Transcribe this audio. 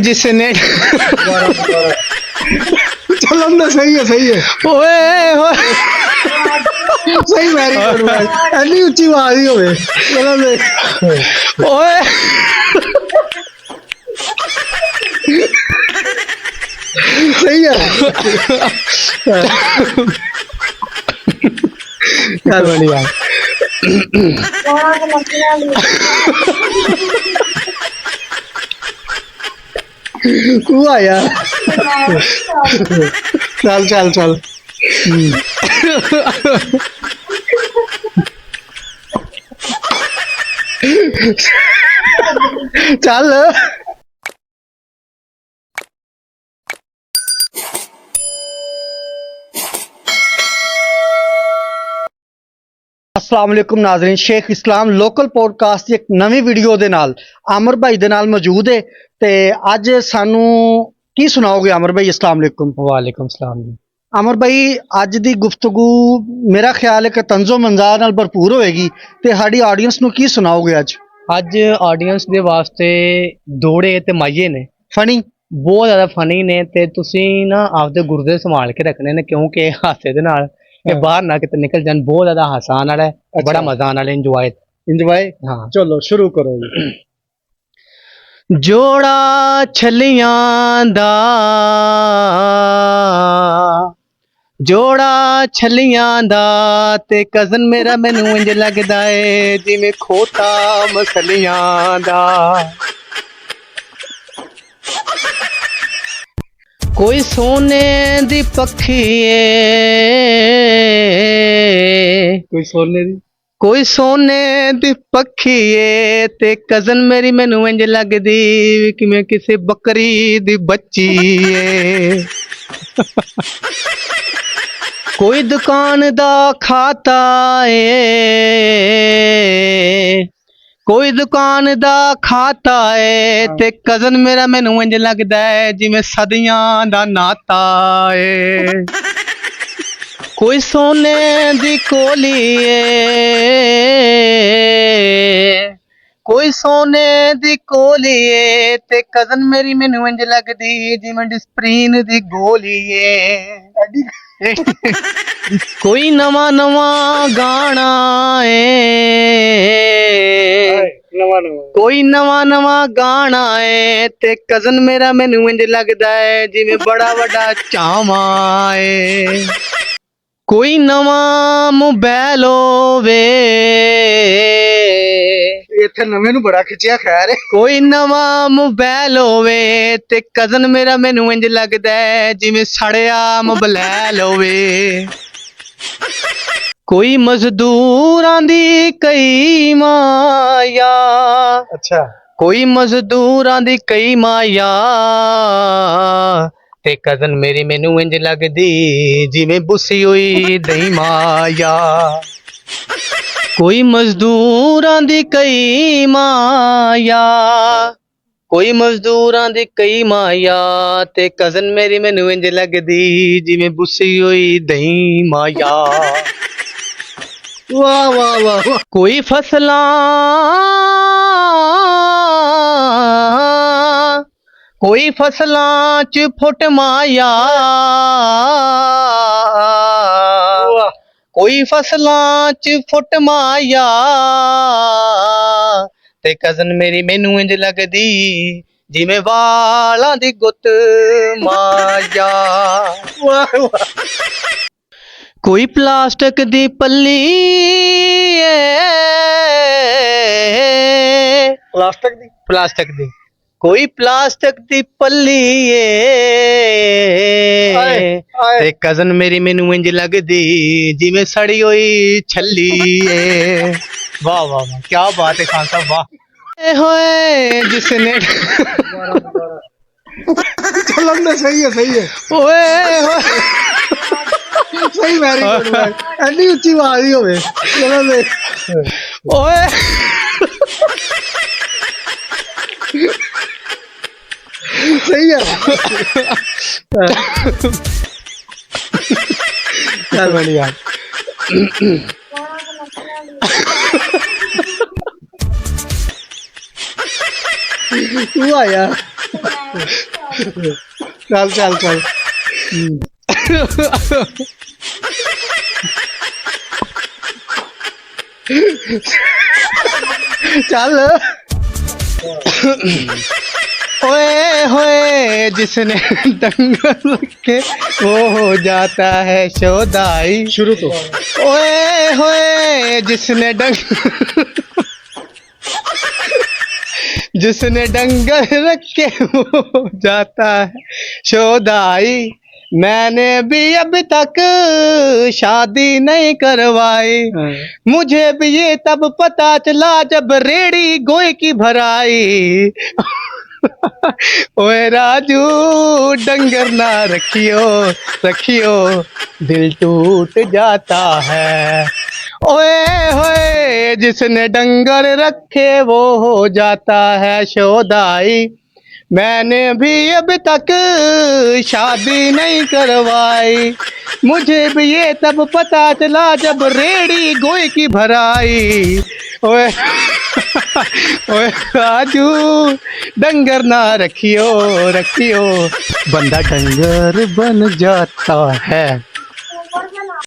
जिसने चलो ना, सही है सही है, ओए होए सही, वेरी गुड भाई, एनी उच्ची आवाज ही होवे। चलो देख, ओए सही है। चल बढ़िया। तू आया, चल चल चल। चल अस्सलाम वालेकुम नाज़रीन, शेख इस्लाम लोकल पॉडकास्ट की एक नवी वीडियो दे नाल आमर भाई दे नाल मौजूद है। ते अज सानू की सुनाओगे आमर भाई? अस्सलाम वालेकुम। वालेकुम सलाम जी। आमर भाई, अज दी गुफ्तगू मेरा ख्याल है कि तंजो मंजार नाल भरपूर होएगी, ते साडी ऑडियंस नू की सुनाओगे अज? अज ऑडियंस दे वास्ते दोड़े ते माइये ने फनी बहुत ज़्यादा फनी ने, ते तुसी ना आपदे गुर्दे संभाल के रखने ने, क्योंकि हासे दे नाल ये बाहर ना किते निकल जान। बहुत ज़्यादा हासा आने वाला है, बड़ा मजा आने वाला है, इंजॉय। इंजॉय। हाँ, चलो शुरू करो जी। जोड़ा छलियां दा, जोड़ा छलियां दा ते कज़न मेरा मैनू इंज लगदा है जिवें खोता मछलियां दा। कोई सोने दी पक्खी ए, कोई सोने दी, कोई सोने दी पक्खी ए ते कज़न मेरी मैनू इंज लगदी किवें किसी बकरी दी बच्ची ए। कोई दुकान दा खाता ए, कोई दुकान दा खाता है ते कज़न मेरा मैनू इंज लगदा है जिवें सदियां दा नाता है। कोई सोने दी कोली ए, कोई सोने दी कोली ए ते कज़न मेरी मैनू इंज लगदी जिवें डिस्प्रीन दी गोली ए। कोई नवा नवा गाना ए, नवा नवा, कोई नवा नवा गाना है ते कज़न मेरा मैनू इंज लगदा है जिवें बड़ा वड्डा चावा है। कोई नवा मोबाइल होवे, इत्थे नवे नू बड़ा खिंचिया खैर है। कोई नवा मोबाइल होवे ते कज़न मेरा मैनू इंज लगदा है जिवें सड़िया मोबाइल होवे। कोई मजदूरां दी कई माया, अच्छा, कोई मजदूरां दी कई माया ते कज़न मेरी मैनू इंज लगदी जिवें बुसी होई दही माया। कोई मजदूरां दी कई माया, कोई मजदूरां दी कई माया ते कज़न मेरी मैनू इंज लगदी जिवें बुसी होई दही माया। वाह वाह वाह वाह। कोई फसलां, कोई फसलां च फुट माया, कोई फसलां च फुट माया ते कज़न मेरी मैनू इंज लगदी जिवें वालां दी गुत माया। वाह वाह। कोई प्लास्टिक दी पल्ली ए, प्लास्टिक दी, प्लास्टिक दी, कोई प्लास्टिक दी पल्ली आए, ए आए। ते कज़न मेरी मैनू इंज लगदी जिवें सड़ी होई छल्ली ए। वाह वाह वाह, क्या बात है खान साहब, वाह। होए जिसने चलो ना, सही है सही है, ओए होए सही, वेरी गुड भाई, एनी उच्ची आवाज ही होवे। चलो देख, ओए सही है। चल बढ़िया। तू आया चल चल चल चल ओए होए जिसने दंगल के वो हो जाता है शोदाई। शुरू तो ओए होए जिसने जिसने डंगर रखे वो हो जाता है शोदाई। मैंने भी अभी तक शादी नहीं करवाई, मुझे भी ये तब पता चला जब रेड़ी गोए की भराई। ओए राजू डंगर ना रखियो रखियो दिल टूट जाता है। ओए होए जिसने डंगर रखे वो हो जाता है शोदाई। मैंने भी अब तक शादी नहीं करवाई, मुझे भी ये तब पता चला जब रेड़ी गोए की भराई। ओए ओए राजू डंगर ना रखियो रखियो बंदा डंगर बन जाता है।